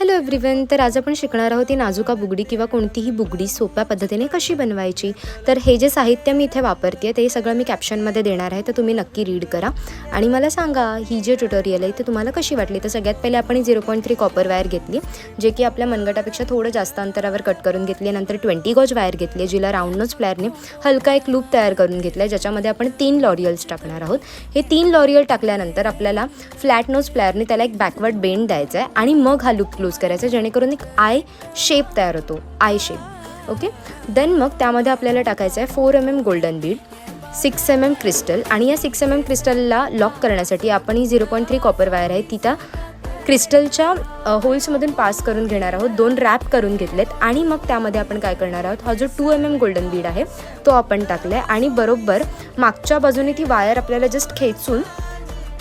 Hello everyone. तर आज आपण शिकणार आहोत ही नाजुका बुगडी किंवा कोणतीही बुगडी सोप्या पद्धतीने कशी बनवायची. तर हे जे साहित्य मी इथे वापरते ते सगळं मी कॅप्शनमध्ये देणार आहे, तर तुम्ही नक्की रीड करा आणि मला सांगा ही जे ट्युटोरियल आहे ते तुम्हाला कशी वाटली. तर सगळ्यात पहिले आपण 0.3 कॉपर वायर घेतली, जे की आपल्या मनगटापेक्षा थोडं जास्त अंतरावर कट करून घेतली. नंतर 20 गॉज वायर घेतली, जिला राऊंड नोज प्लायरने हलका एक लूप तयार करून घेतला आहे, ज्याच्यामध्ये आपण 3 लॉरियल्स टाकणार आहोत. हे 3 लॉरियल टाकल्यानंतर आपल्याला फ्लॅट नोज प्लायरने त्याला एक बॅकवर्ड बेंड द्यायचा आहे आणि मग हा लूप क्लोज करायचा, जेणेकरून एक आय शेप तयार होतो, आय शेप. ओके. देन मग त्यामध्ये आपल्याला टाकायचं आहे 4 mm golden Beed, 6 mm crystal. आणि या 6 mm क्रिस्टलला लॉक करण्यासाठी आपण ही 0.3 कॉपर वायर आहे ती त्या क्रिस्टलच्या होल्समधून पास करून घेणार आहोत. 2 रॅप करून घेतलेत आणि मग त्यामध्ये आपण काय करणार आहोत, हा जो 2 mm गोल्डन बीड आहे तो आपण टाकला आहे आणि बरोबर मागच्या बाजूने ती वायर आपल्याला जस्ट खेचून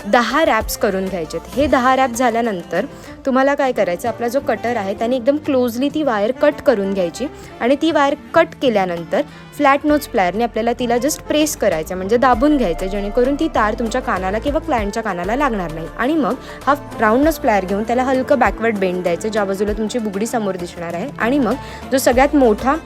10 रॅप्स करून घ्यायचे. हे 10 रॅप झाल्यानंतर तुम्हाला काय करायचं, आपला जो कटर आहे त्याने एकदम क्लोजली ती वायर कट करून घ्यायची आणि ती वायर कट केल्यानंतर फ्लॅट नोज प्लायरने आपल्याला तिला जस्ट प्रेस करायचं, म्हणजे दाबून घ्यायचं, जेणेकरून ती तार तुमच्या कानाला किंवा क्लायंटच्या कानाला लागणार नाही. आणि मग हा राऊंड नोज प्लायर घेऊन त्याला हलकं बॅकवर्ड बेंड द्यायचं, ज्या बाजूला तुमची बुगडी समोर दिसणार आहे. आणि मग जो सगळ्यात मोठा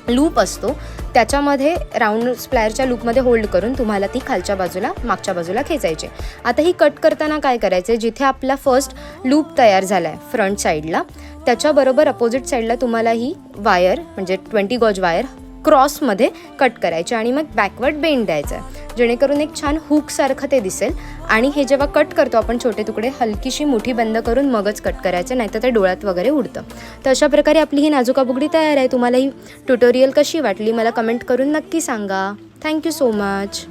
लूप असतो त्याच्यामध्ये राऊंड स्प्लायरच्या लूपमध्ये होल्ड करून तुम्हाला ती खालच्या बाजूला मागच्या बाजूला खेचायची. आता ही कट करताना काय करायचं, जिथे आपला फर्स्ट लूप तयार झाला आहे फ्रंट साईडला, त्याच्याबरोबर अपोजिट साईडला तुम्हाला ही वायर म्हणजे 20 गॉज वायर क्रॉसमध्ये कट करायची आणि मग बॅकवर्ड बेंड द्यायचं आहे, जेणेकरून एक छान हुकसारखं ते दिसेल. आणि हे जेव्हा कट करतो आपण छोटे तुकडे, हलकीशी मुठी बंद करून मगच कट करायचं, नाहीतर ते डोळ्यात वगैरे उडतं. तर अशा प्रकारे आपली ही नाजुका बुगडी तयार आहे. तुम्हाला ही ट्युटोरियल कशी वाटली मला कमेंट करून नक्की सांगा. Thank you so much.